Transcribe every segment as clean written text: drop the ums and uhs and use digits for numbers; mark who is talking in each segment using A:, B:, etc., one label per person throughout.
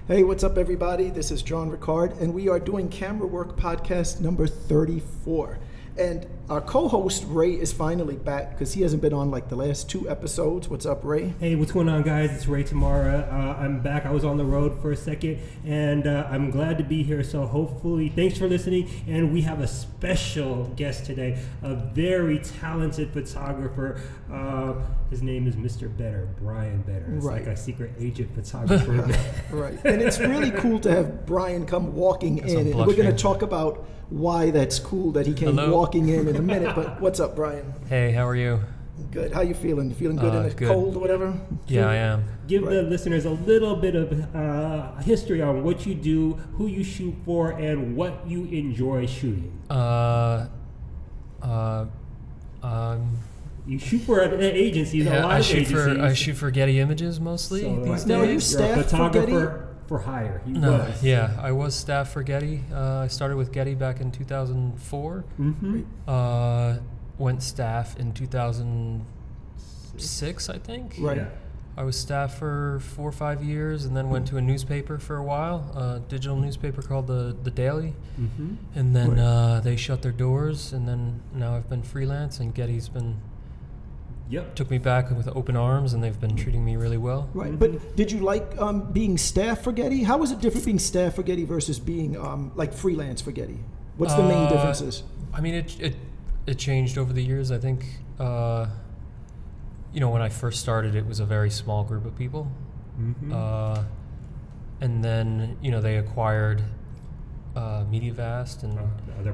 A: Hey, what's up, everybody? This is John Ricard, and we are doing Camera Work Podcast number 34. And our co-host, Ray, is finally back because he hasn't been on like the last 2 episodes. What's up, Ray?
B: Hey, what's going on, guys? It's Ray Tamarra. I'm back. I was on the road for a second, and I'm glad to be here. So hopefully, thanks for listening. And we have a special guest today, a very talented photographer. His name is Mr. Better, Bryan Better. It's like a secret agent photographer.
A: Right. And it's really cool to have Bryan come walking in. And we're going to talk about why that's cool that he came walking in a minute. But what's up, Bryan?
C: Hey, how are you?
A: Good. How you feeling? You feeling good in the cold or whatever?
C: Yeah, I am.
B: Give the listeners a little bit of history on what you do, who you shoot for, and what you enjoy shooting. You shoot for an agency, I
C: shoot for Getty Images mostly these
A: days.
C: Are
A: you staff for Getty?
B: For hire.
C: Yeah, I was staff for Getty. I started with Getty back in 2004.
B: Mm-hmm.
C: Went staff in 2006, I think.
A: Right. Yeah.
C: I was staff for 4 or 5 years, and then went to a newspaper for a while, a digital newspaper called the Daily.
B: Mm-hmm.
C: And then they shut their doors, and then now I've been freelance, and Getty's been took me back with open arms, and they've been treating me really well.
A: Right. Mm-hmm. But did you like being staff for Getty? How was it different being staff for Getty versus being like freelance for Getty? What's the main differences?
C: I mean, it changed over the years. I think, when I first started, it was a very small group of people.
B: Mm-hmm.
C: And then, they acquired MediaVast, and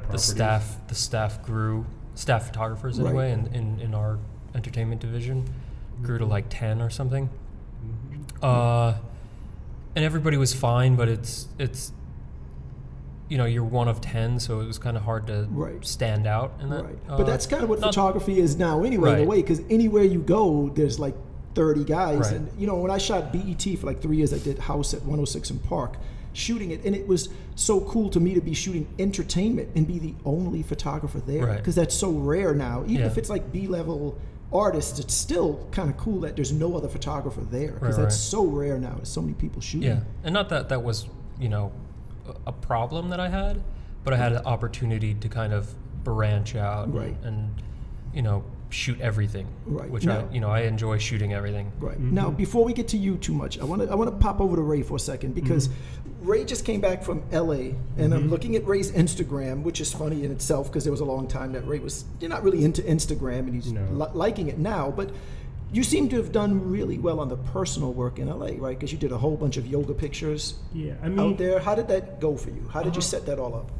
C: the staff grew, staff photographers anyway, in our entertainment division grew to like 10 or something. And everybody was fine, but it's you're one of 10, so it was kind of hard to stand out in that.
A: Right. But that's kind of what photography is now anyway, in a way, because anywhere you go, there's like 30 guys.
C: Right.
A: And, when I shot BET for like 3 years, I did House at 106 and Park, shooting it. And it was so cool to me to be shooting entertainment and be the only photographer there. Because that's so rare now. Even if it's like B-level artists, it's still kind of cool that there's no other photographer there. Because that's so rare now. There's so many people shooting.
C: Yeah. And not that was, a problem that I had, but I had an opportunity to kind of branch out and shoot everything, which now, I enjoy shooting everything.
A: Right. Mm-hmm. Now, before we get to you too much, I want to pop over to Ray for a second, because Ray just came back from LA, and I'm looking at Ray's Instagram, which is funny in itself because there was a long time that Ray was not really into Instagram, and he's liking it now, but you seem to have done really well on the personal work in LA, right? Because you did a whole bunch of yoga pictures out there. How did that go for you? How did you set that all up?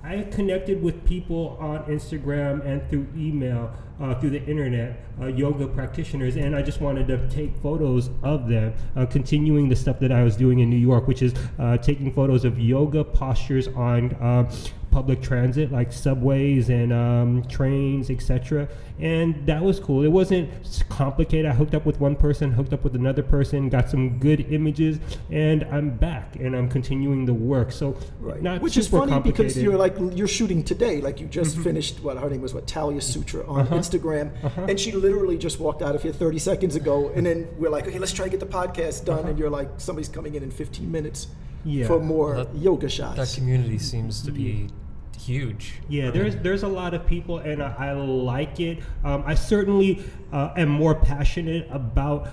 B: I connected with people on Instagram and through email, through the internet, yoga practitioners, and I just wanted to take photos of them, continuing the stuff that I was doing in New York, which is taking photos of yoga postures on public transit, like subways and trains, etc. And that was cool. It wasn't complicated. I hooked up with one person, hooked up with another person, got some good images, and I'm back and I'm continuing the work. So not
A: which
B: super
A: is funny
B: complicated.
A: because you're shooting today, like you just finished her name was Talia Sutra on Instagram, and she literally just walked out of here 30 seconds ago, and then we're like, okay, let's try to get the podcast done, and you're like, somebody's coming in 15 minutes for more yoga shots.
C: That community seems to be huge.
B: Yeah, there's a lot of people, and I like it. I certainly am more passionate about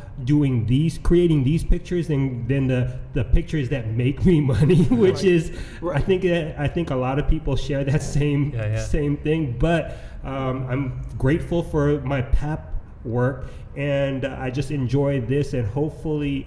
B: creating these pictures than the pictures that make me money, which is I think a lot of people share that same thing. But I'm grateful for my PAP work, and I just enjoy this, and hopefully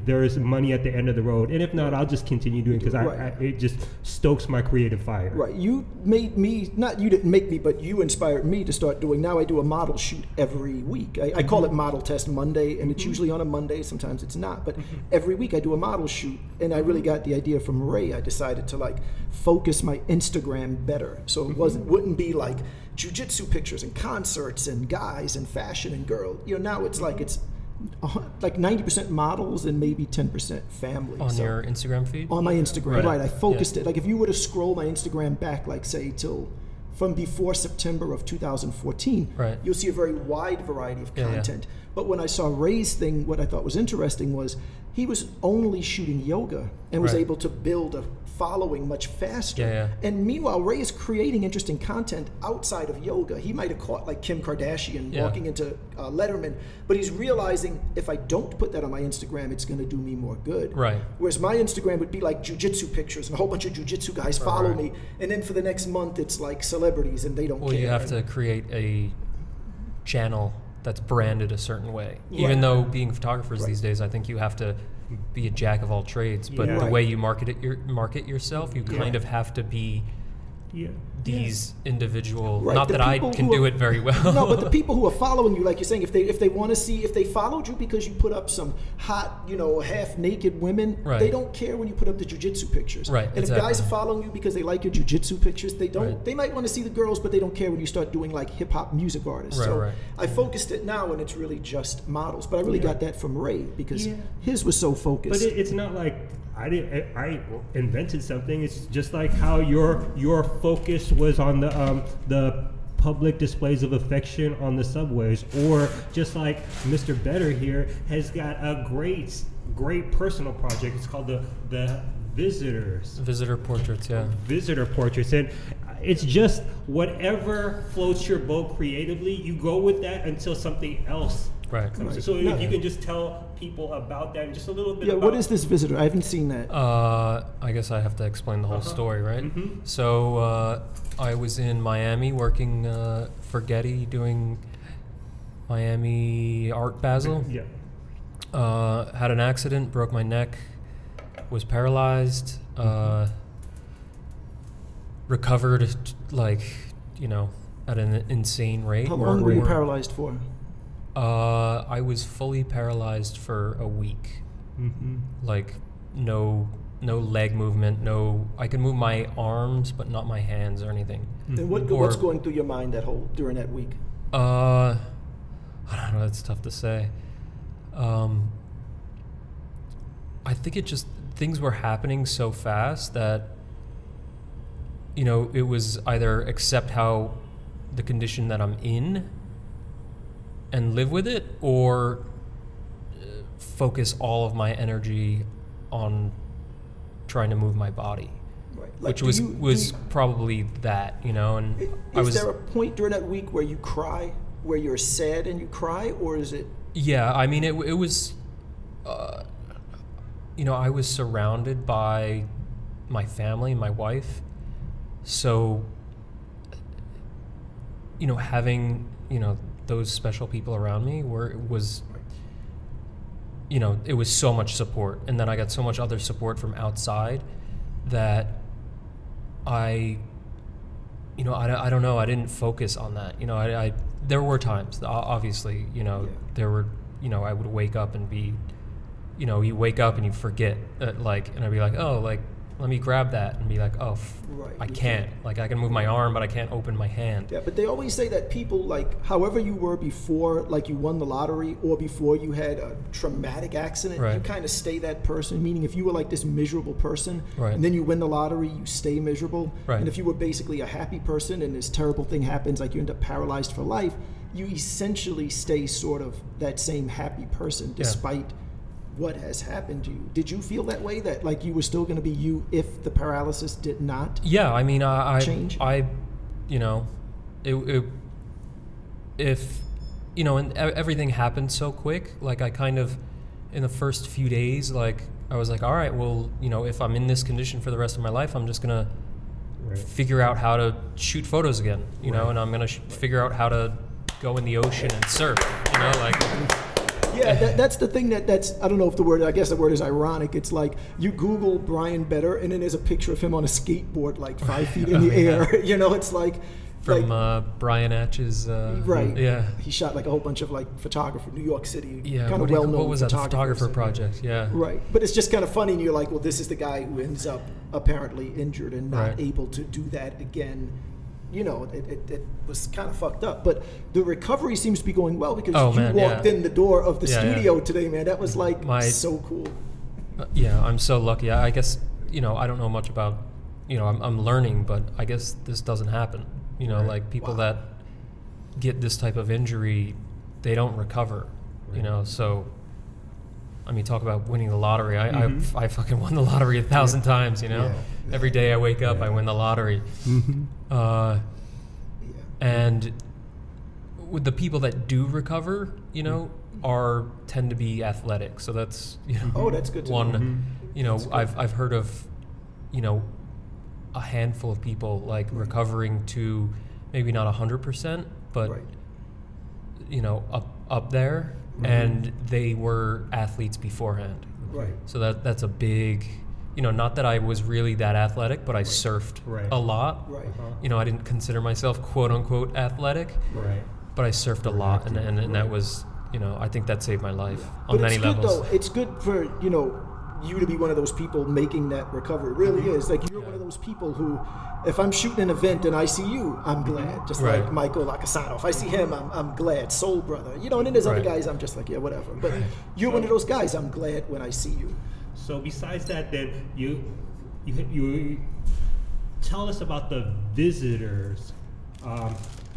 B: there's money at the end of the road, and if not, I'll just continue doing it because it just stokes my creative fire. Right.
A: You made me, not you didn't make me, but you inspired me to start doing. Now I do a model shoot every week. I call it Model Test Monday, and it's usually on a Monday. Sometimes it's not, but every week I do a model shoot, and I really got the idea from Ray. I decided to focus my Instagram better, so it wouldn't be like jiu-jitsu pictures and concerts and guys and fashion and girls. Now it's like 90% models and maybe 10% family.
C: On your Instagram feed?
A: On my Instagram, right. I focused it. Like if you were to scroll my Instagram back, say till from before September of 2014, you'll see a very wide variety of content. But when I saw Ray's thing, what I thought was interesting was he was only shooting yoga and was able to build a following much faster. And meanwhile, Ray is creating interesting content outside of yoga. He might have caught like Kim Kardashian walking into Letterman, but he's realizing if I don't put that on my Instagram, it's going to do me more good. Whereas my Instagram would be like jujitsu pictures and a whole bunch of jujitsu guys follow me, and then for the next month it's like celebrities and they don't care.
C: Well, you have to create a channel that's branded a certain way. Even though being photographers these days, I think you have to be a jack of all trades, but the way you market yourself, you kind of have to be these individual. Not that I can do it very well.
A: No, but the people who are following you, like you're saying, if they want to see, if they followed you because you put up some hot, half naked women, they don't care when you put up the jiu-jitsu pictures. And if guys are following you because they like your jiu-jitsu pictures, they don't. They might want to see the girls, but they don't care when you start doing like hip hop music artists. I focused it now, and it's really just models. But I really got that from Ray because his was so focused.
B: But it's not like I invented something. It's just like how your focus was on the public displays of affection on the subways, or just like Mr. Better here has got a great personal project. It's called the Visitor Portraits. Visitor Portraits, and it's just whatever floats your boat creatively. You go with that until something else. So if you can just tell people about that and just a little bit about...
A: what is this Visitor? I haven't seen that.
C: I guess I have to explain the whole story, right? So I was in Miami working for Getty doing Miami Art Basel. Had an accident, broke my neck, was paralyzed, recovered at an insane rate.
A: How long were you paralyzed for?
C: I was fully paralyzed for a week. Like no leg movement, I could move my arms but not my hands or anything.
A: And what's going through your mind during that week?
C: I don't know, it's tough to say. I think things were happening so fast that it was either accept the condition that I'm in and live with it, or focus all of my energy on trying to move my body, like, which was probably that, And
A: is there a point during that week where you cry, where you're sad and you cry, or is it?
C: Yeah, I mean, it was, I was surrounded by my family, my wife, so, having, those special people around me it was so much support, and then I got so much other support from outside that I don't know, I didn't focus on that. There were times, obviously, there were, I would wake up and be, you wake up and you forget, and I'd be like, oh, like, let me grab that, and be like, oh, I can't. Like, I can move my arm, but I can't open my hand.
A: Yeah, but they always say that people, like, however you were before, like, you won the lottery, or before you had a traumatic accident, you kind of stay that person. Meaning, if you were like this miserable person, and then you win the lottery, you stay miserable. And if you were basically a happy person, and this terrible thing happens, like you end up paralyzed for life, you essentially stay sort of that same happy person, despite what has happened to you. Did you feel that way, that like you were still going to be you if the paralysis did not
C: I mean,
A: change?
C: And everything happened so quick, like I kind of, in the first few days, like I was like, all right, well, if I'm in this condition for the rest of my life, I'm just going to figure out how to shoot photos again, and I'm going to figure out how to go in the ocean and surf,
A: Yeah, that's the thing that's, I don't know if I guess the word is ironic. It's like you Google Bryan Better, and then there's a picture of him on a skateboard like 5 feet in the air. It's like...
C: From Bryan Atch's... Yeah.
A: He shot like a whole bunch of like photographer, New York City,
C: kind
A: of well-known
C: what was that, photographer project,
A: Right, but it's just kind of funny, and you're like, well, this is the guy who ends up apparently injured and not able to do that again. It was kind of fucked up, but the recovery seems to be going well, because you walked in the door of the studio today, man. That was like so cool.
C: I'm so lucky. I guess, I don't know much about, I'm learning, but I guess this doesn't happen. Like people that get this type of injury, they don't recover. you know, so I mean, talk about winning the lottery. I fucking won the lottery 1,000 times, you know. Yeah. Every day I wake up, I win the lottery. And with the people that do recover, you know, tend to be athletic. So that's, you know,
A: that's good to
C: one.
A: know.
C: You know, I've heard of, you know, a handful of people like recovering to maybe not 100%, but you know, up there. And they were athletes beforehand.
A: Right.
C: So that's a big, you know, not that I was really that athletic, but I surfed a lot.
A: Right.
C: You know, I didn't consider myself quote unquote athletic.
B: Right.
C: But I surfed a lot, and that was, you know, I think that saved my life on many levels.
A: But it's good though. It's good for, you know, you to be one of those people making that recovery. It really is. Like, you're one of those people who, if I'm shooting an event and I see you, I'm glad. Just like Michael Lakasanov. If I see him, I'm glad. Soul Brother. You know, and then there's other guys, I'm just like, yeah, whatever. But you're one of those guys, I'm glad when I see you.
B: So besides that, then you tell us about the Visitors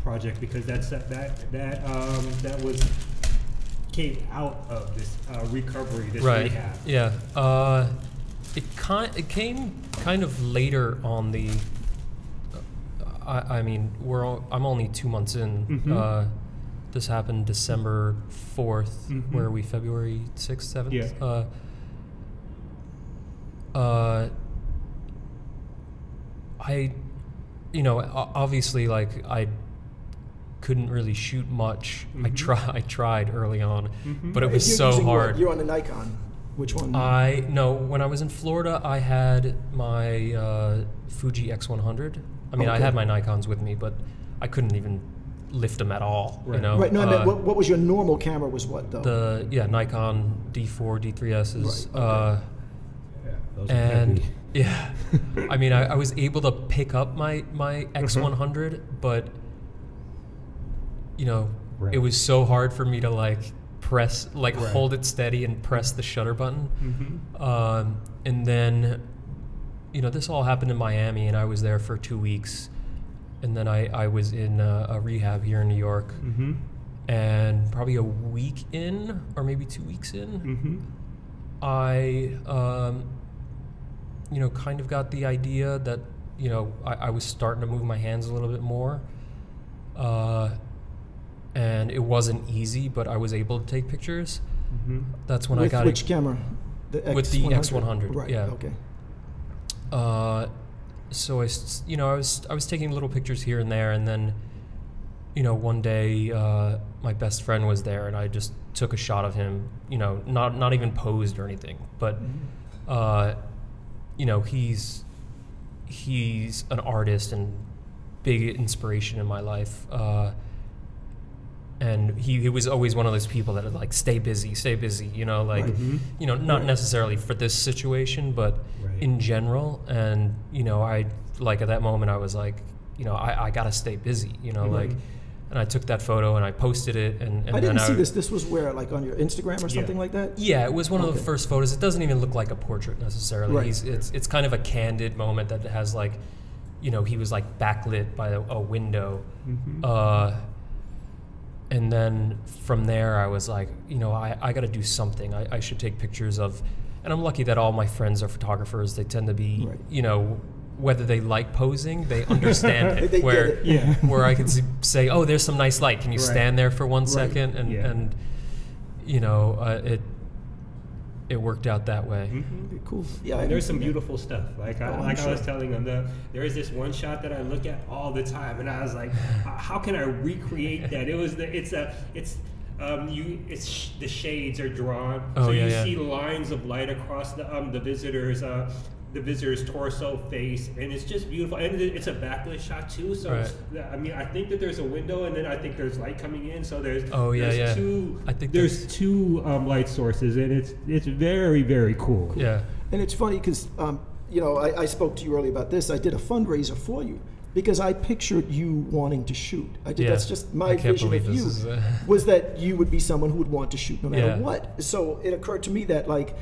B: project, because that was came out of this recovery, this rehab.
C: Yeah. It came kind of later on the. I mean, I'm only 2 months in. This happened December 4th. Where are we? February 6th, 7th.
B: Yeah.
C: You know, obviously, like, I couldn't really shoot much. I tried early on, but it was so hard.
A: What? You're on the Nikon. Which one?
C: When I was in Florida, I had my Fuji X100. I mean, I had my Nikons with me, but I couldn't even lift them at all. You know.
A: Right. No, I meant, what was your normal camera? Was what though?
C: Nikon D4, D3s.
A: Right.
B: Those
C: and I mean, I was able to pick up my X100, but you know, it was so hard for me to like press, like hold it steady and press the shutter button. And then, you know, this all happened in Miami, and I was there for 2 weeks, and then I was in a rehab here in New York, and probably a week in, or maybe 2 weeks in, I you know, kind of got the idea that, you know, I was starting to move my hands a little bit more. And it wasn't easy, but I was able to take pictures. That's when I got
A: which camera?
C: With the X100.
A: Right.
C: Yeah.
A: Okay.
C: So I was taking little pictures here and there, and then, you know, one day my best friend was there, and I just took a shot of him. You know, not even posed or anything, but you know, he's an artist and big inspiration in my life. And he was always one of those people that would like stay busy, you know, like, you know, not necessarily for this situation, but in general. And, you know, I like at that moment I was like, you know, I gotta stay busy, you know, like, and I took that photo and I posted it. And
A: I didn't see this. This was where, like, on your Instagram or something like that?
C: Yeah, it was one of the first photos. It doesn't even look like a portrait necessarily. It's kind of a candid moment that has like, you know, he was like backlit by a window. And then from there, I was like, you know, I got to do something. I should take pictures of, and I'm lucky that all my friends are photographers. They tend to be, you know, whether they like posing, they understand it. Where I can say, oh, there's some nice light. Can you stand there for 1 second? And you know, it worked out that way.
A: Cool. Yeah,
B: and there's some beautiful stuff. Like I was telling them, there is this one shot that I look at all the time, and I was like, how can I recreate that? The shades are drawn, so you see lines of light across the visitor's torso, face, and it's just beautiful. And it's a backlit shot too. So I mean, I think that there's a window, and then I think there's light coming in. So there's two. I think there's two light sources, and it's very, very cool.
C: Yeah.
A: And it's funny because you know, I spoke to you earlier about this. I did a fundraiser for you because I pictured you wanting to shoot. That's just my vision of you was that you would be someone who would want to shoot no matter what. So it occurred to me that, like,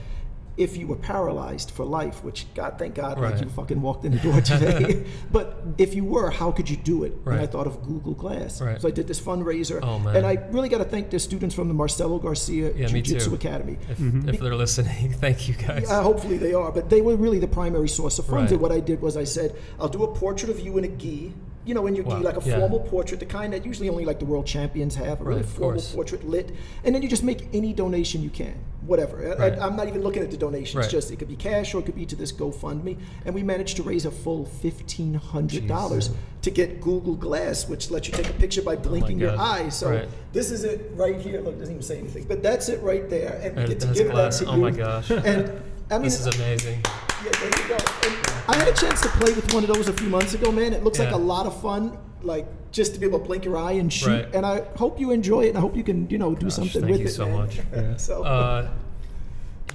A: if you were paralyzed for life, which God, thank God,
C: Right.
A: like you fucking walked in the door today. But if you were, how could you do it?
C: Right.
A: And I thought of Google Glass.
C: Right.
A: So I did this fundraiser.
C: Oh, man.
A: And I really got to thank the students from the Marcelo Garcia
C: Yeah, me
A: Jiu-Jitsu
C: too.
A: Academy.
C: If they're listening, thank you guys.
A: Hopefully they are, but they were really the primary source of funds.
C: Right.
A: And what I did was I said, I'll do a portrait of you in a gi. You know, in your gi,
C: Wow.
A: like a
C: Yeah.
A: formal portrait, the kind that usually only like the world champions have, a really
C: Right, of
A: formal
C: course.
A: portrait lit. And then you just make any donation you can, whatever.
C: Right.
A: I'm not even looking at the donations,
C: Right.
A: just it could be cash or it could be to this GoFundMe. And we managed to raise a full $1,500 to get Google Glass, which lets you take a picture by blinking your
C: God.
A: eye. So
C: Right.
A: this is it right here. Look, it doesn't even say anything, but that's it right there. And we get to
C: That's
A: give
C: glass.
A: that to
C: Oh
A: you.
C: my gosh.
A: And I mean,
C: This is amazing.
A: yeah, there you go. And I had a chance to play with one of those a few months ago, man. It looks like
C: Yeah.
A: a lot of fun, like just to be able to blink your eye and shoot.
C: Right.
A: And I hope you enjoy it, and I hope you can, do something
C: thank
A: with
C: you
A: it.
C: so
A: man.
C: much.
A: So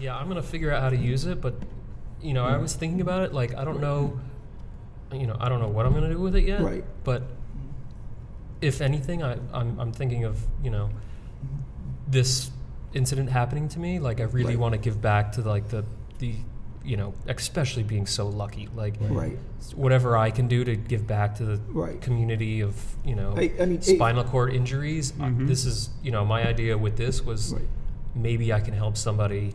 C: Yeah, I'm gonna figure out how to use it, but I was thinking about it. Like, I don't know, I don't know what I'm gonna do with it yet.
A: Right.
C: But if anything, I'm thinking of this incident happening to me. Like, I really
A: Right.
C: want to give back to like the especially being so lucky. Like,
A: right.
C: whatever I can do to give back to the
A: Right.
C: community of
A: I mean,
C: spinal cord injuries. This is my idea with this was
A: Right.
C: maybe I can help somebody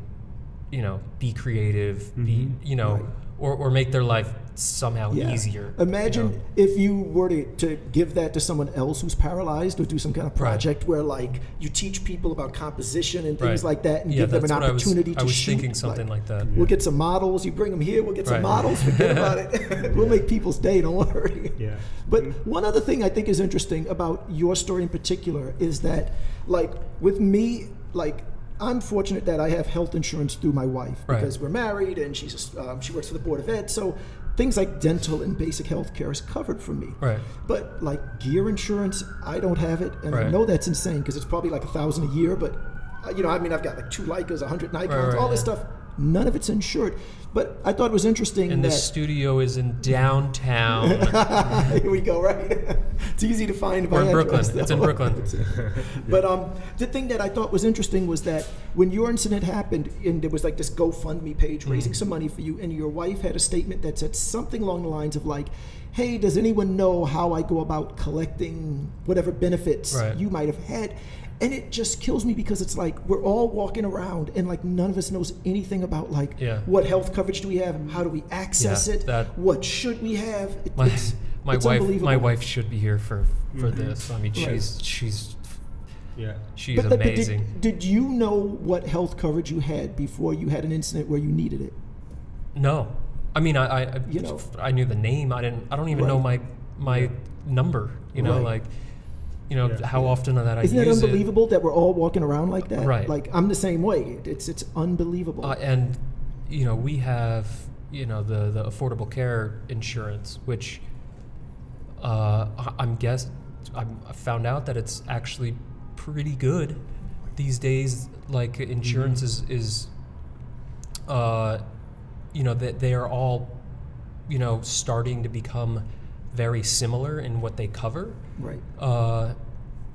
C: be creative, be
A: Right.
C: or make their life somehow easier.
A: Imagine if you were to give that to someone else who's paralyzed, or do some kind of project where like you teach people about composition and things
C: Right.
A: like that, and
C: Yeah,
A: give them an
C: that's what
A: opportunity to
C: I was
A: shoot.
C: thinking something like that.
A: We'll get some models. You bring them here. We'll get some
C: Right.
A: models. Forget about it. We'll make people's day. Don't worry.
B: Yeah.
A: But one other thing I think is interesting about your story in particular is that, like, with me, like, I'm fortunate that I have health insurance through my wife
C: Right.
A: because we're married and she works for the Board of Ed. So things like dental and basic health care is covered for me.
C: Right.
A: But like gear insurance, I don't have it. And I
C: Right.
A: know that's insane because it's probably like $1,000 a year. But, I mean, I've got like 2 Leicas, 100 Nikons,
C: Right,
A: all this
C: yeah.
A: stuff. None of it's insured. But I thought it was interesting
C: And
A: that...
C: the studio is in downtown.
A: Here we go, right? It's easy to find by
C: We're in
A: address,
C: Brooklyn. It's in
A: though.
C: Brooklyn.
A: But the thing that I thought was interesting was that when your incident happened, and there was like this GoFundMe page raising some money for you, and your wife had a statement that said something along the lines of like, hey, does anyone know how I go about collecting whatever benefits
C: Right.
A: you might have had? And it just kills me because it's like we're all walking around and like none of us knows anything about like what health coverage do we have, how do we access it, what should we have. It's
C: My
A: unbelievable.
C: wife should be here for this. I mean, she's
A: But
C: amazing.
A: did you know what health coverage you had before you had an incident where you needed it?
C: No, I mean, I knew the name. I don't even know my number. How often that I use it.
A: Isn't that unbelievable that we're all walking around like that?
C: Right.
A: Like I'm the same way. It's unbelievable.
C: And we have the affordable care insurance, which I found out that it's actually pretty good these days. Like insurance is that they are all starting to become very similar in what they cover.
A: Right.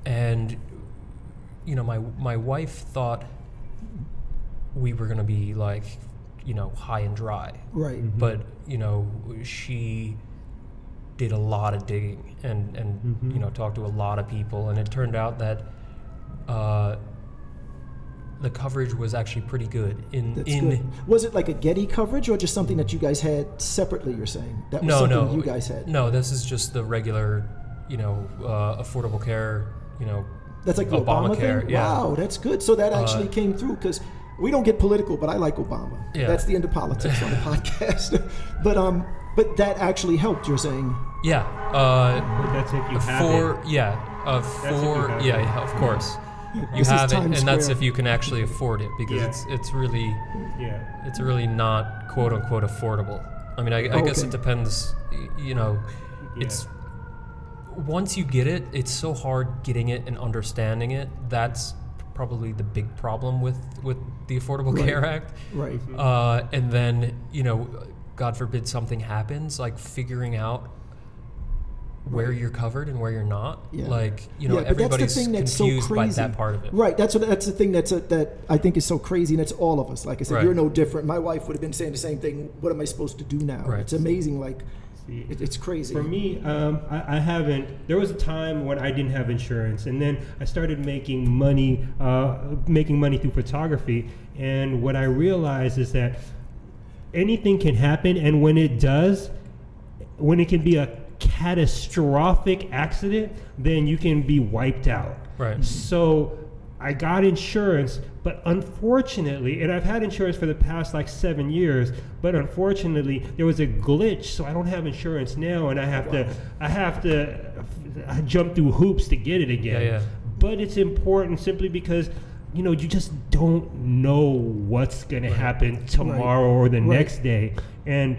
C: And my wife thought we were gonna be like high and dry.
A: Right.
C: But she did a lot of digging and talked to a lot of people, and it turned out that the coverage was actually pretty good.
A: Good. Was it like a Getty coverage or just something that you guys had separately? You're saying that was something you guys had.
C: No, this is just the regular, affordable care.
A: That's like the Obama
C: Obamacare.
A: thing.
C: Yeah.
A: Wow, that's good. So that actually came through because we don't get political, but I like Obama.
C: Yeah.
A: That's the end of politics on the podcast. But that actually helped. You're saying.
C: Yeah.
B: That's if you have it.
C: Of course. You
A: This is
C: have it,
A: Times
C: and that's
A: Square.
C: if you can actually afford it, because it's really not quote unquote affordable. I mean, I guess it depends. It's once you get it, it's so hard getting it and understanding it. That's probably the big problem with the Affordable Care Act.
A: Right.
C: And then God forbid something happens, like figuring out where you're covered and where you're not.
A: Yeah.
C: Like, you know, everybody's confused by that part of it.
A: Right. That's the thing that I think is so crazy, and it's all of us. Like I said, you're no different. My wife would have been saying the same thing. What am I supposed to do now?
C: Right.
A: It's amazing. Like, it's crazy.
B: For me, I haven't. There was a time when I didn't have insurance, and then I started making money through photography. And what I realized is that anything can happen, and when it does, when it can be a catastrophic accident, then you can be wiped out.
C: Right.
B: So I got insurance, but unfortunately, and I've had insurance for the past like 7 years, but unfortunately there was a glitch, so I don't have insurance now, and I have to jump through hoops to get it again.
C: Yeah.
B: But it's important simply because, you know, you just don't know what's going to happen tomorrow or the next day. And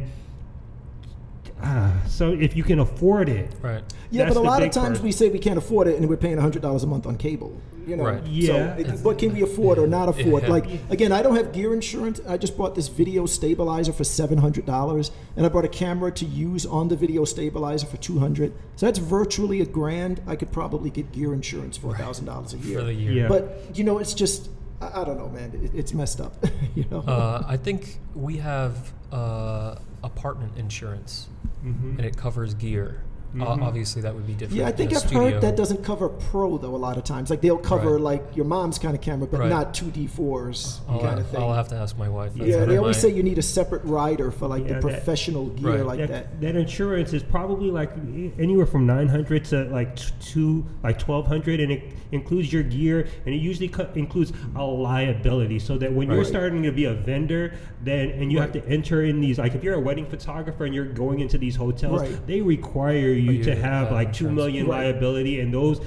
B: so if you can afford it.
C: Right.
A: Yeah, but a lot of times we say we can't afford it and we're paying $100 a month on cable. You know,
C: right.
B: Yeah.
A: So what can we afford or not afford? Like, again, I don't have gear insurance. I just bought this video stabilizer for $700, and I bought a camera to use on the video stabilizer for $200. So that's virtually $1,000. I could probably get gear insurance for $1,000 a year.
C: For the year.
B: Yeah.
A: But you know, it's just I don't know, man. It's messed up. You know.
C: I think we have apartment insurance, and it covers gear. Obviously, that would be different.
A: Yeah, I think I've heard that doesn't cover pro though. A lot of times, like they'll cover like your mom's kind of camera, but not 2D4s kind of thing.
C: I'll have to ask my wife.
A: Yeah, they always say you need a separate rider for like the professional gear like that.
B: That insurance is probably like anywhere from $900 to like $1,200, and it includes your gear, and it usually includes a liability, so that when you're starting to be a vendor, then and you have to enter in these, like if you're a wedding photographer and you're going into these hotels, they require you to have like $2 million liability, and those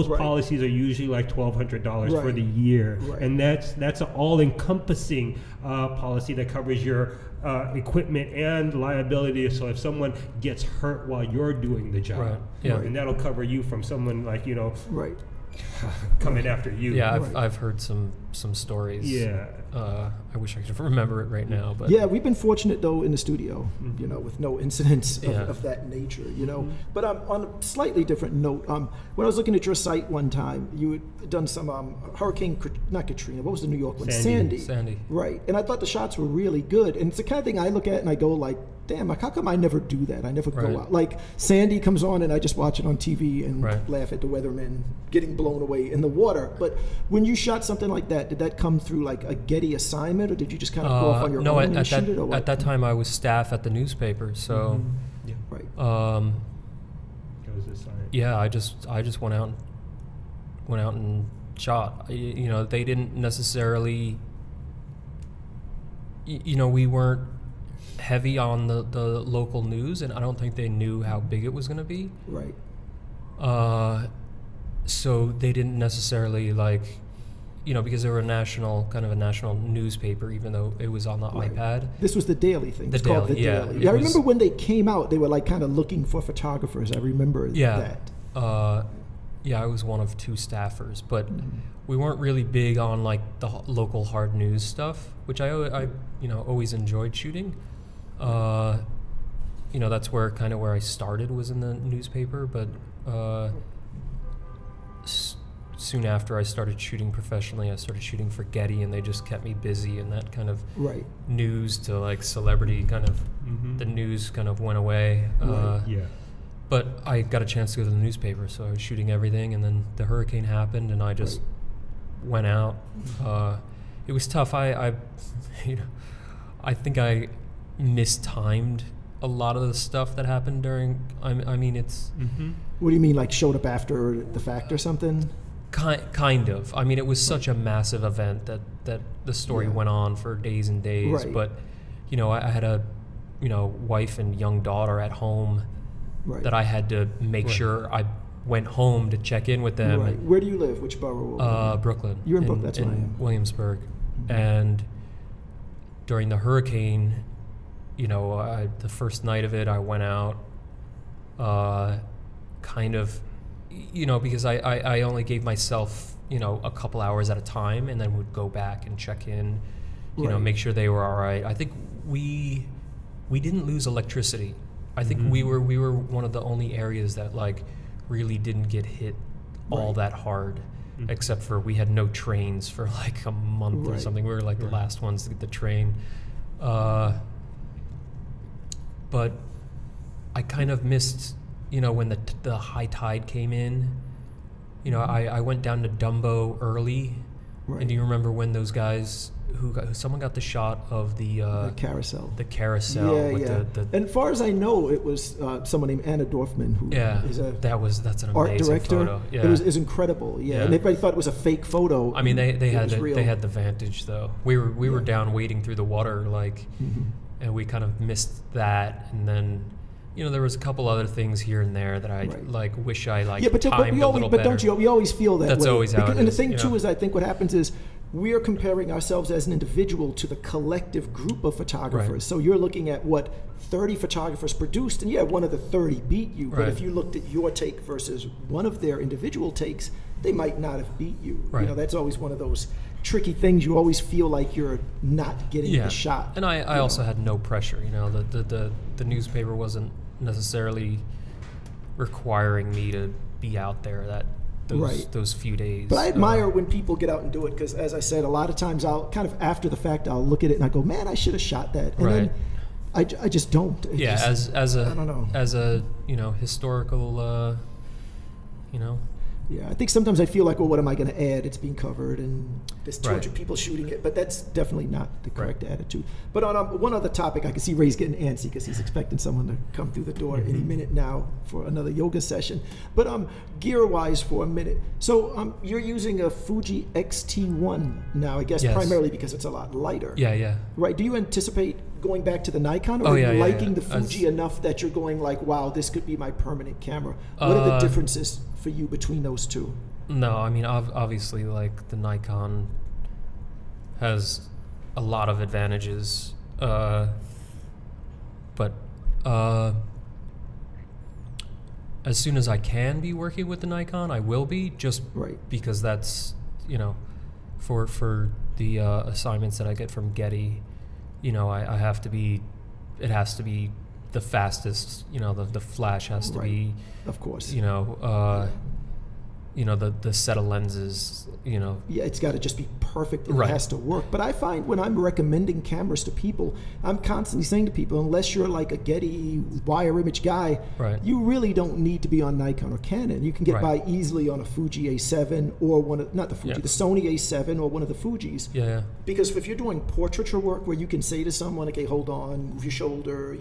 B: policies are usually like $1,200 for the year, and that's an all-encompassing policy that covers your equipment and liability. So if someone gets hurt while you're doing the job, and that'll cover you from someone like, you know, coming after you.
C: Yeah, I've heard some stories.
B: Yeah.
C: I wish I could remember it right now, but
A: yeah, we've been fortunate though in the studio, you know, with no incidents of that nature, you know. But on a slightly different note, when I was looking at your site one time, you had done some Hurricane, not Katrina, what was the New York one? Sandy. Right. And I thought the shots were really good, and it's the kind of thing I look at and I go like, damn, like how come I never do that? I never go out. Like Sandy comes on and I just watch it on TV and laugh at the weathermen getting blown away in the water. But when you shot something like that, did that come through like a Getty assignment, or did you just kind of go off on your own and shoot it? Or
C: at that time I was staff at the newspaper, so yeah, I just went out and shot. You know, they didn't necessarily, you know, we weren't heavy on the local news, and I don't think they knew how big it was going to be.
A: Right.
C: So they didn't necessarily like, you know, because they were a national newspaper, even though it was on the iPad.
A: This was the Daily thing. It's called the Daily. Yeah, I remember when they came out, they were like kind of looking for photographers. I remember that.
C: Yeah, I was one of 2 staffers, but we weren't really big on like the local hard news stuff, which I you know, always enjoyed shooting. You know, that's where I started, was in the newspaper, but soon after I started shooting professionally, I started shooting for Getty, and they just kept me busy, and that kind of news to like celebrity kind of the news kind of went away. But I got a chance to go to the newspaper, so I was shooting everything, and then the hurricane happened, and I just went out. It was tough. I you know, I think I mistimed a lot of the stuff that happened during. I mean, it's.
A: What do you mean, like showed up after the fact or something?
C: Kind of. I mean, it was such a massive event that the story went on for days and days. But, you know, I had a, you know, wife and young daughter at home that I had to make sure I went home to check in with them.
A: Right. Where do you live? Which borough?
C: Brooklyn.
A: You're in Brooklyn. That's where I am.
C: Williamsburg. And during the hurricane, you know, the first night of it, I went out, kind of, you know, because I only gave myself, you know, a couple hours at a time, and then would go back and check in, you know, make sure they were all right. I think we didn't lose electricity. I think we were one of the only areas that like really didn't get hit all that hard, except for we had no trains for like a month or something. We were like the last ones to get the train. But I kind of missed, you know, when the high tide came in. You know, I went down to Dumbo early. Right. And do you remember when those guys someone got the shot of the
A: carousel?
C: The carousel.
A: Yeah,
C: with
A: yeah. And as far as I know, it was someone named Anna Dorfman, who is
C: that's an
A: art
C: amazing
A: director.
C: Photo. Yeah.
A: It was incredible. Yeah. And everybody thought it was a fake photo.
C: I mean, they had the vantage though. We were down wading through the water like, and we kind of missed that, and then. You know, there was a couple other things here and there that I like wish I like timed a little better.
A: But don't you? We always feel that.
C: That's
A: way.
C: Always how it is.
A: And the thing too is, I think what happens is we're comparing ourselves as an individual to the collective group of photographers. Right. So you're looking at what 30 photographers produced, and one of the 30 beat you. But if you looked at your take versus one of their individual takes, they might not have beat you. Right. You know, that's always one of those tricky things. You always feel like you're not getting the shot.
C: And I also had no pressure. You know, the newspaper wasn't necessarily requiring me to be out there those few days.
A: But I admire when people get out and do it, because as I said, a lot of times I'll kind of after the fact I'll look at it and I go, man, I should have shot that, and then I just don't.
C: As a
A: I don't know.
C: As a historical
A: Yeah, I think sometimes I feel like, well, what am I going to add? It's being covered, and there's 200 people shooting it, but that's definitely not the correct attitude. But on one other topic, I can see Ray's getting antsy because he's expecting someone to come through the door any minute now for another yoga session. But gear-wise for a minute, so you're using a Fuji X-T1 now, I guess primarily because it's a lot lighter.
C: Yeah.
A: Right, do you anticipate going back to the Nikon, or are you liking the Fuji enough that you're going like, wow, this could be my permanent camera? What are the differences for you between those two?
C: No, I mean, obviously, like, the Nikon has a lot of advantages, but as soon as I can be working with the Nikon, I will be, just because that's, for the assignments that I get from Getty, I have to be, it has to be the fastest, the flash has to be,
A: of course,
C: the set of lenses, Yeah,
A: it's got to just be perfect. It has to work. But I find when I'm recommending cameras to people, I'm constantly saying to people, unless you're like a Getty wire image guy, you really don't need to be on Nikon or Canon. You can get by easily on a Fuji A7 or the Sony A7 or one of the Fujis.
C: Yeah.
A: Because if you're doing portraiture work where you can say to someone, okay, hold on, move your shoulder,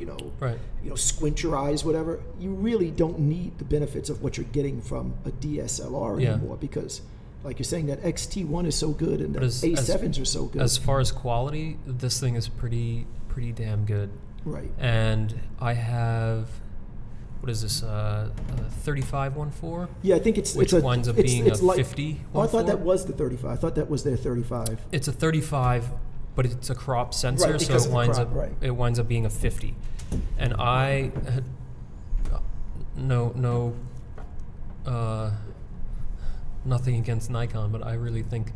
A: squint your eyes, whatever, you really don't need the benefits of what you're getting from a DSLR anymore, because like you're saying, that X-T1 is so good and the A7s are so good.
C: As far as quality, this thing is pretty damn good.
A: Right.
C: And I have, what is this, 35-1.4?
A: Yeah, I think
C: which winds up being a 50-1.4.
A: Oh, I thought that was the 35. I thought that was their 35.
C: It's a 35, but it's a crop sensor, so it winds up being a 50. And I had nothing against Nikon, but I really think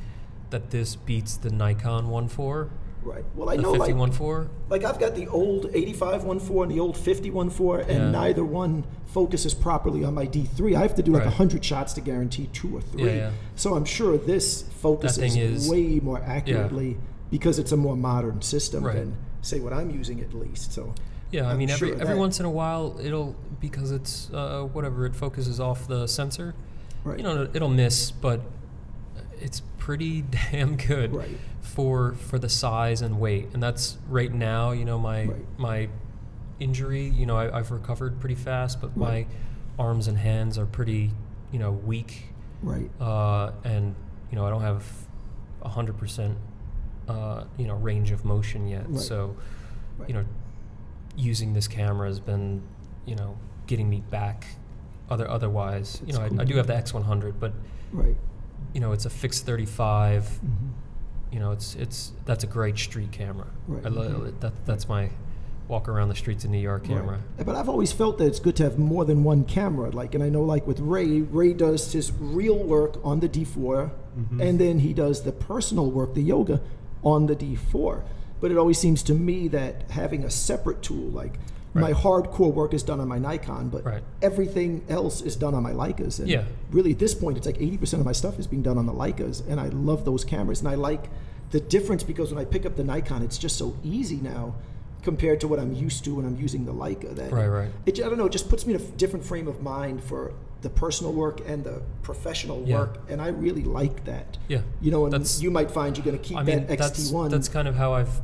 C: that this beats the Nikon 1.4.
A: Right. Well, I know
C: 50-1.4.
A: Like I've got the old 85-1.4 and the old 50-1.4, and neither one focuses properly on my D3. I have to do like 100 shots to guarantee 2 or 3.
C: Yeah.
A: So I'm sure this focuses way more accurately because it's a more modern system than say what I'm using at least. So
C: yeah, I mean every once in a while because it's it focuses off the sensor. Right. It'll miss, but it's pretty damn good for the size and weight. And that's right now, my injury, I've recovered pretty fast, but my arms and hands are pretty, weak. Right. And, I don't have 100%, range of motion yet. Right. So, using this camera has been, getting me back. Otherwise, I do have the X100, but it's a fixed 35. Mm-hmm. That's a great street camera. Right. I love it. That's my walk around the streets of New York camera. Right.
A: But I've always felt that it's good to have more than one camera. And I know with Ray does his real work on the D4, and then he does the personal work, the yoga, on the D4. But it always seems to me that having a separate tool, My hardcore work is done on my Nikon, but everything else is done on my Leicas. And really, at this point, it's like 80% of my stuff is being done on the Leicas, and I love those cameras. And I like the difference because when I pick up the Nikon, it's just so easy now compared to what I'm used to when I'm using the Leica. That I don't know, it just puts me in a different frame of mind for the personal work and the professional work, and I really like that. And you might find you're going to keep that XT1.
C: That's kind of how I've,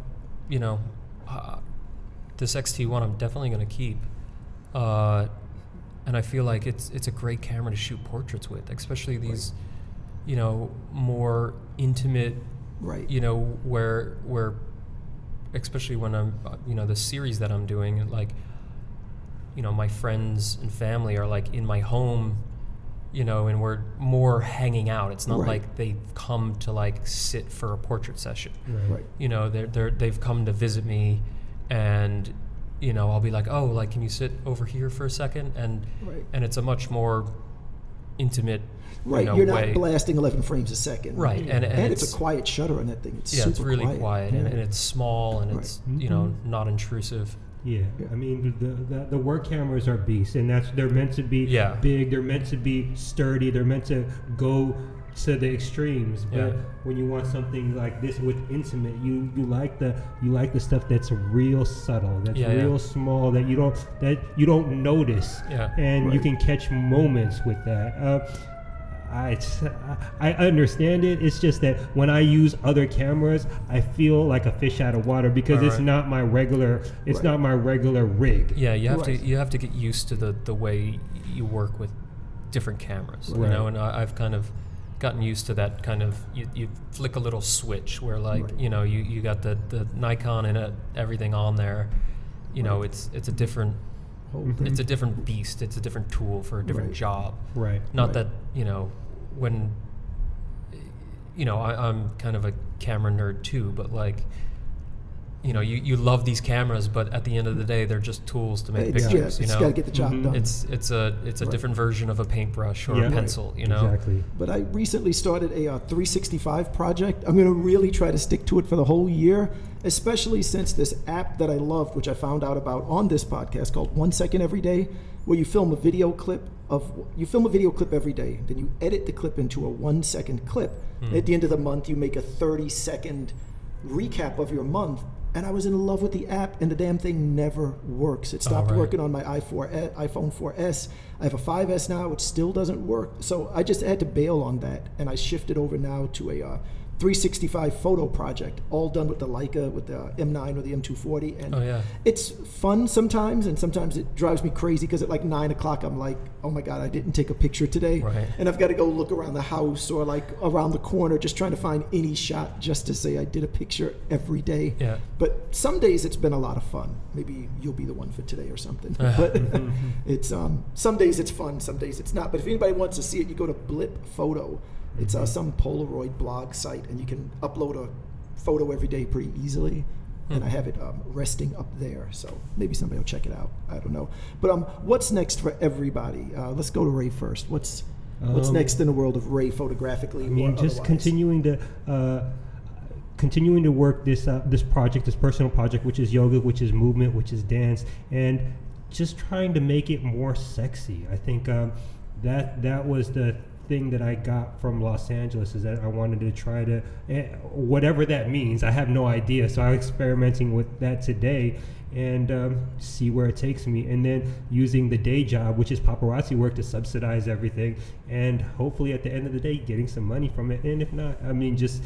C: this XT1 I'm definitely going to keep, and I feel like it's a great camera to shoot portraits with, especially these, more intimate, where especially when I'm, the series that I'm doing, like, my friends and family are like in my home, and we're more hanging out. It's not like they've come to like sit for a portrait session. They've come to visit me, and I'll be like, oh, like, can you sit over here for a second? And it's a much more intimate
A: you're not blasting 11 frames a second.
C: And
A: it's a quiet shutter on that thing. It's super
C: it's really quiet,
A: and
C: it's small, and it's not intrusive.
B: I mean, the work cameras are beasts, and they're meant to be big, they're meant to be sturdy, they're meant to go to the extremes. But when you want something like this with intimate, you like the stuff that's real subtle, that's real small, that you don't notice, and you can catch moments with that. I understand it. It's just that when I use other cameras, I feel like a fish out of water because it's not my regular. It's not my regular rig.
C: Yeah, you have to get used to the way you work with different cameras. And I've kind of gotten used to that kind of. You flick a little switch where you got the Nikon and everything on there. It's a different. It's a different beast. It's a different tool for a different job. Not that, when, I'm kind of a camera nerd too, but like, you love these cameras, but at the end of the day, they're just tools to make pictures.
A: It's got to get the job done.
C: It's a different version of a paintbrush or a pencil.
B: Exactly.
A: But I recently started a 365 project. I'm going to really try to stick to it for the whole year, especially since this app that I loved, which I found out about on this podcast, called 1 Second Every Day, where you film a video clip every day, then you edit the clip into a 1 second clip. At the end of the month, you make a 30-second recap of your month. And I was in love with the app, and the damn thing never works. It stopped working on my iPhone 4S. I have a 5S now, which still doesn't work. So I just had to bail on that, and I shifted over now to a 365 photo project, all done with the Leica, with the M9 or the M240. And it's fun sometimes, and sometimes it drives me crazy because at like 9 o'clock, I'm like, oh my God, I didn't take a picture today. And I've got to go look around the house or like around the corner, just trying to find any shot just to say I did a picture every day. But some days it's been a lot of fun. Maybe you'll be the one for today or something. But it's some days it's fun, some days it's not. But if anybody wants to see it, you go to Blip Photo. It's some Polaroid blog site, and you can upload a photo every day pretty easily. And I have it resting up there, so maybe somebody will check it out. I don't know. But what's next for everybody? Let's go to Ray first. What's next in the world of Ray photographically?
B: I mean, just continuing to work this project, this personal project, which is yoga, which is movement, which is dance, and just trying to make it more sexy. I think that was the thing that I got from Los Angeles, is that I wanted to try to, whatever that means, I have no idea. So I'm experimenting with that today and see where it takes me. And then using the day job, which is paparazzi work, to subsidize everything. And hopefully at the end of the day, getting some money from it. And if not, I mean, just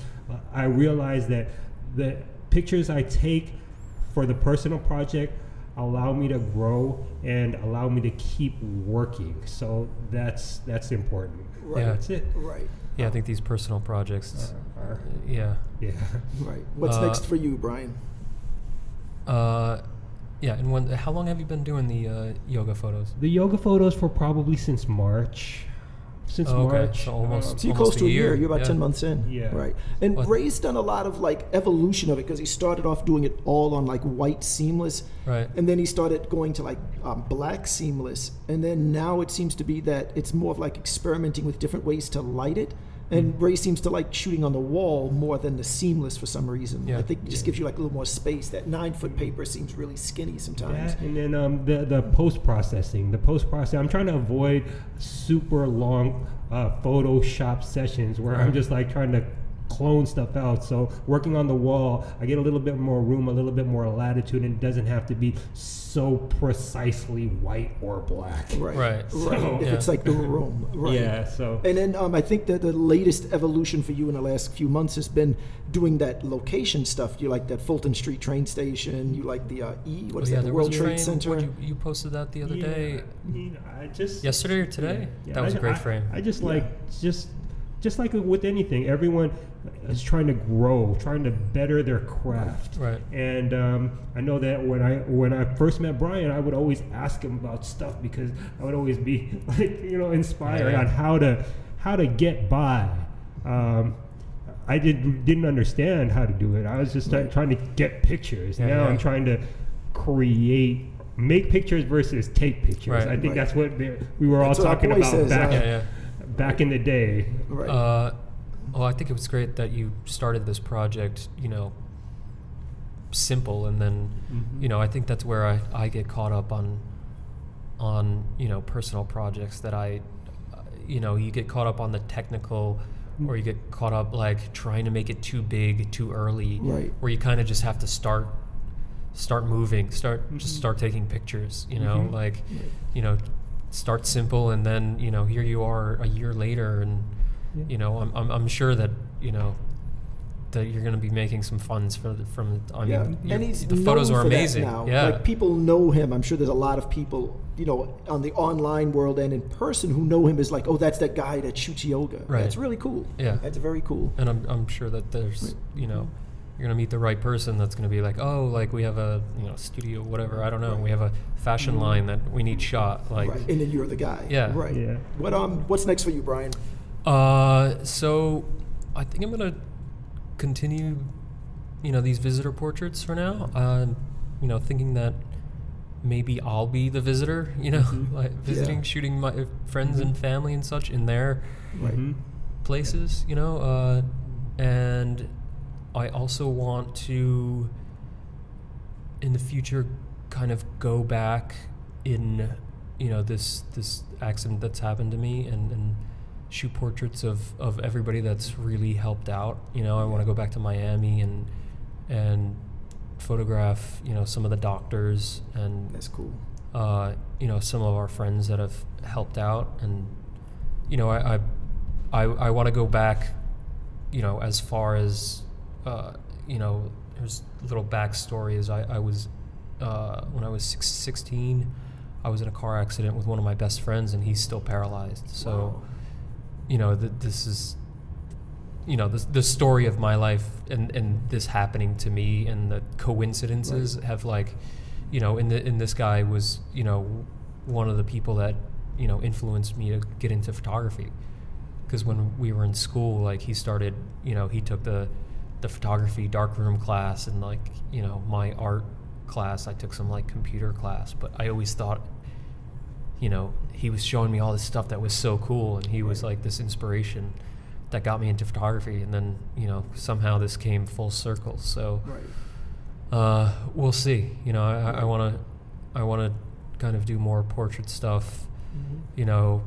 B: I realize that the pictures I take for the personal project allow me to grow and allow me to keep working. So that's important.
A: That's it.
C: Yeah, I think these personal projects
A: Right. What's next for you, Bryan?
C: And how long have you been doing the yoga photos?
B: The yoga photos for probably since March. March.
C: So almost
A: so you're close to a year. You're about 10 months in.
B: Yeah.
A: Right. And Ray's done a lot of like evolution of it, because he started off doing it all on like white seamless.
C: Right.
A: And then he started going to like black seamless. And then now it seems to be that it's more of like experimenting with different ways to light it. And Ray seems to like shooting on the wall more than the seamless for some reason.
C: Yeah.
A: I think it just gives you like a little more space. That 9-foot paper seems really skinny sometimes.
B: And then the post-processing. I'm trying to avoid super long Photoshop sessions where I'm just like trying to clone stuff out. So working on the wall, I get a little bit more room, a little bit more latitude, and it doesn't have to be so precisely white or black.
C: Right.
B: So,
A: if it's like the room. Right.
B: Yeah. So.
A: And then I think that the latest evolution for you in the last few months has been doing that location stuff. You like that Fulton Street train station. You like the the World Trade Center.
C: You posted that the other day.
B: I just
C: yesterday or today.
B: Yeah,
C: that was a great frame.
B: I just like just like with anything, everyone is trying to grow, trying to better their craft.
C: Right.
B: And I know that when I first met Bryan, I would always ask him about stuff because I would always be like, inspired on how to get by. I didn't understand how to do it. I was just trying to get pictures. Now I'm trying to make pictures versus take pictures.
C: Right.
B: I think that's what we were all talking about back in the day.
A: Right.
C: Well, I think it was great that you started this project, simple, and then, I think that's where I get caught up on personal projects that you get caught up on the technical, or you get caught up like trying to make it too big, too early,
A: right,
C: where you kind of just have to start moving, just start taking pictures, start simple, and then, here you are a year later, and I'm sure that that you're going to be making some funds from. I mean,
A: and he's
C: the photos
A: known
C: are
A: for
C: amazing.
A: That now.
C: Yeah,
A: like people know him. I'm sure there's a lot of people, on the online world and in person who know him as like, oh, that's that guy that shoots yoga.
C: Right.
A: That's really cool.
C: Yeah,
A: that's very cool.
C: And I'm sure that there's you're going to meet the right person that's going to be like, oh, like we have a studio, whatever, I don't know, we have a fashion line that we need shot, like,
A: right. And then you're the guy.
C: Yeah,
A: right.
B: Yeah.
A: What's next for you, Bryan?
C: So I think I'm going to continue these visitor portraits for now, thinking that maybe I'll be the visitor, like visiting, shooting my friends and family and such in their places, and I also want to, in the future, kind of go back in, this accident that's happened to me and shoot portraits of everybody that's really helped out. I want to go back to Miami and photograph, some of the doctors and
A: that's cool.
C: Some of our friends that have helped out, and I want to go back, as far as there's a little backstory. Is I was when I was 16, I was in a car accident with one of my best friends, and he's still paralyzed. So, this is, the story of my life, and this happening to me, and the coincidences have like, in this guy was, one of the people that, influenced me to get into photography. Because when we were in school, like he started, he took the photography darkroom class, and like, my art class, I took some like computer class, but I always thought, he was showing me all this stuff that was so cool, and he was like this inspiration that got me into photography, and then, somehow this came full circle. So we'll see. I want to kind of do more portrait stuff. My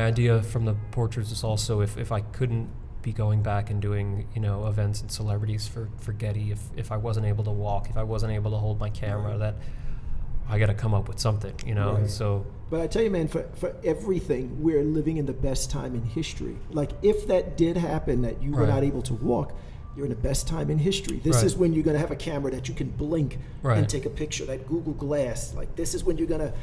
C: idea from the portraits is also if I couldn't be going back and doing, events and celebrities for Getty, if I wasn't able to walk, if I wasn't able to hold my camera, that I got to come up with something,
A: Right.
C: So.
A: But I tell you, man, for everything, we're living in the best time in history. Like if that did happen, that you were not able to walk, you're in the best time in history. This is when you're going to have a camera that you can blink and take a picture, that Google Glass. Like this is when they're going to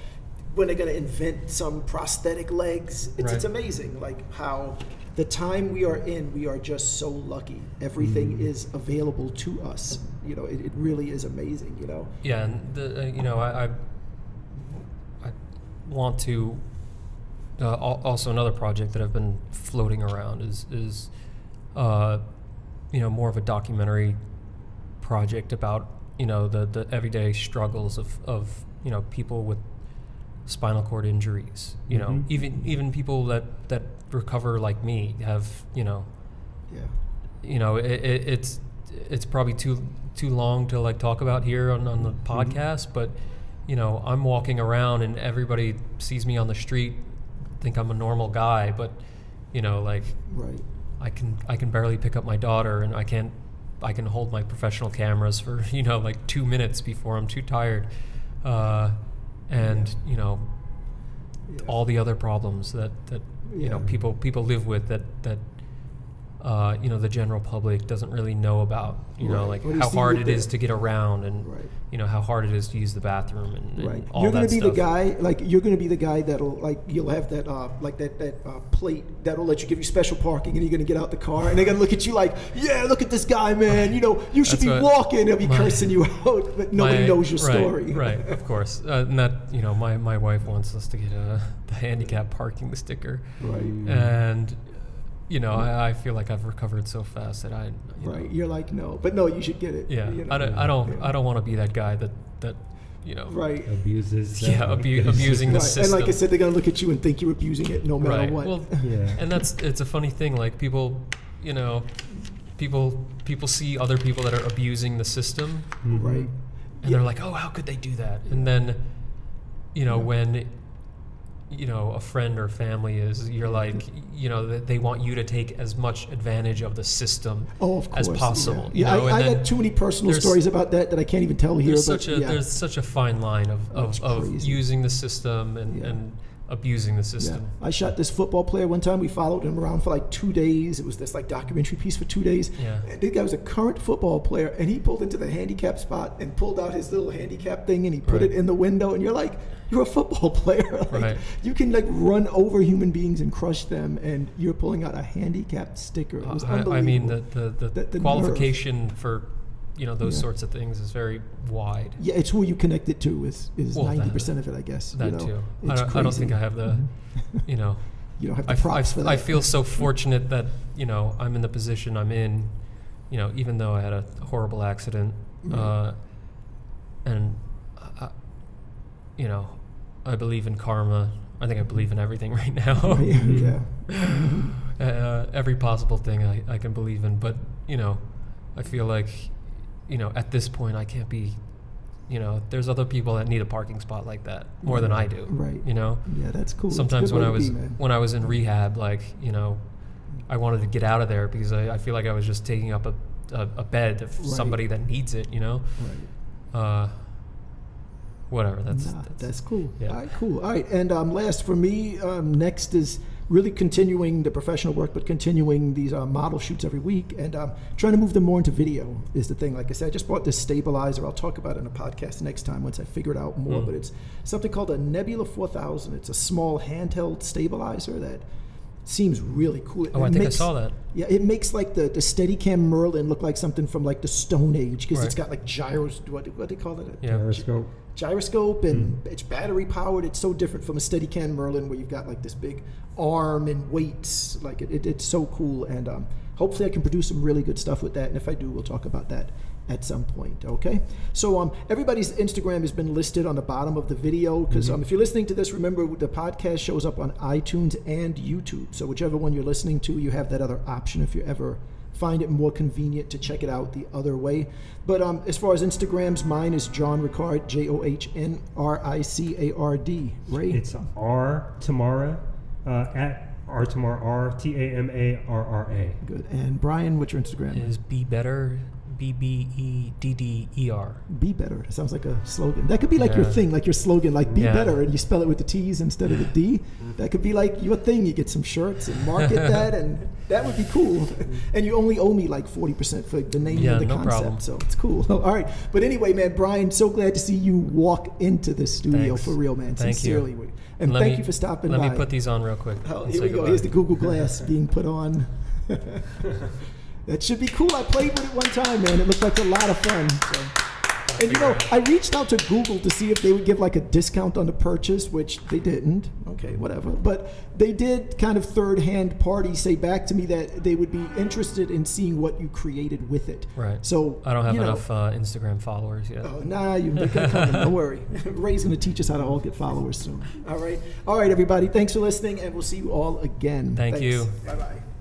A: invent some prosthetic legs. It's amazing, like how the time we are in, we are just so lucky. Everything is available to us. It really is amazing.
C: Yeah, and I want to. Also, another project that I've been floating around is more of a documentary project about the everyday struggles of people with spinal cord injuries. You know, even people that recover like me have, you know, it's probably too long to like talk about here on the podcast, but you know, I'm walking around and everybody sees me on the street, think I'm a normal guy, but you know, like I can barely pick up my daughter, and I can hold my professional cameras for, you know, like 2 minutes before I'm too tired, and you know, all the other problems that you know people live with that you know, the general public doesn't really know about, you know, like how hard it is to get around, and you know, how hard it is to use the bathroom, and all
A: you're
C: that
A: gonna be
C: stuff.
A: the guy, like you're gonna be the guy that'll, like, you'll have that like that plate that'll let you give you special parking, and you're gonna get out the car and they're gonna look at you like, yeah, look at this guy, man, you know, you should be walking. They'll be cursing you out, but nobody knows your story.
C: Right, of course. And that, you know, my wife wants us to get the handicap parking sticker, and you know, I feel like I've recovered so fast that you know,
A: you're like, no, but no, you should get it.
C: Yeah,
A: you know?
C: I don't want to be that guy that you know,
B: abuses.
C: Abusing the system.
A: And like I said, they're gonna look at you and think you're abusing it, no matter what.
C: Well, and it's a funny thing. Like people, you know, people see other people that are abusing the system,
A: and
C: they're like, oh, how could they do that? And then, you know, when, you know, a friend or family is, you're like, you know, they want you to take as much advantage of the system as possible. You know?
A: I got too many personal stories about that I can't even tell here.
C: There's such a fine line of using the system and abusing the system.
A: I shot this football player one time. We followed him around for like 2 days. It was this like documentary piece for 2 days. And this guy was a current football player, and he pulled into the handicap spot and pulled out his little handicap thing, and he put it in the window, and you're like, you're a football player. Like, you can like run over human beings and crush them, and you're pulling out a handicapped sticker. It was unbelievable.
C: I mean, the qualification for, you know, those sorts of things is very wide.
A: Yeah, it's who you connect it to is 90% of it, I guess.
C: That,
A: you know?
C: too. I don't think I have the, you know.
A: You don't have the props for that.
C: I feel so fortunate that, you know, I'm in the position I'm in, you know, even though I had a horrible accident, and you know, I believe in karma. I think I believe in everything right now. Every possible thing I can believe in. But, you know, I feel like, you know, at this point I can't be, you know, there's other people that need a parking spot like that more than I do. You know?
A: Yeah, that's cool.
C: Sometimes when I was in rehab, like, you know, I wanted to get out of there because I feel like I was just taking up a bed of somebody that needs it, you know? Whatever. That's
A: cool. Yeah. All right, cool. All right, and last for me, next is really continuing the professional work, but continuing these model shoots every week, and trying to move them more into video is the thing. Like I said, I just bought this stabilizer. I'll talk about it in a podcast next time once I figure it out more. But it's something called a Nebula 4000. It's a small handheld stabilizer that seems really cool.
C: I think I saw that.
A: Yeah, it makes like the Steadicam Merlin look like something from like the Stone Age, because it's got like gyros. What do they call it? Gyroscope, and it's battery powered. It's so different from a Steadicam Merlin where you've got like this big arm and weights. Like it's so cool, and hopefully I can produce some really good stuff with that. And if I do, we'll talk about that at some point. Okay, so everybody's Instagram has been listed on the bottom of the video, because if you're listening to this, remember the podcast shows up on iTunes and YouTube. So whichever one you're listening to, you have that other option if you ever find it more convenient to check it out the other way. But as far as Instagrams, mine is John Ricard, JOHNRICARD. Ray?
B: It's R Tamarra, at R Tamarra, RTAMARRA.
A: Good. And Bryan, what's your Instagram?
C: Is Be Better, BBEDDER.
A: Be Better. It sounds like a slogan. That could be like your thing, like your slogan, like Be Better, and you spell it with the T's instead of the D. That could be like your thing. You get some shirts and market that, and that would be cool. And you only owe me like 40% for the name of the concept. Problem. So it's cool. All right. But anyway, man, Bryan, so glad to see you walk into the studio. For real, man. Sincerely.
C: Thank you.
A: And thank you for stopping by.
C: Let me put these on real quick.
A: Here we go. Here's the Google Glass being put on. That should be cool. I played with it one time, man. It looked like a lot of fun. So. And you know, I reached out to Google to see if they would give like a discount on the purchase, which they didn't. Okay, whatever. But they did kind of third-hand party say back to me that they would be interested in seeing what you created with it.
C: Right.
A: So
C: I don't have enough Instagram followers yet.
A: Oh, nah, they're gonna come in. Don't worry. Ray's gonna teach us how to all get followers soon. All right, everybody. Thanks for listening, and we'll see you all again.
C: Thanks. You.
A: Bye bye.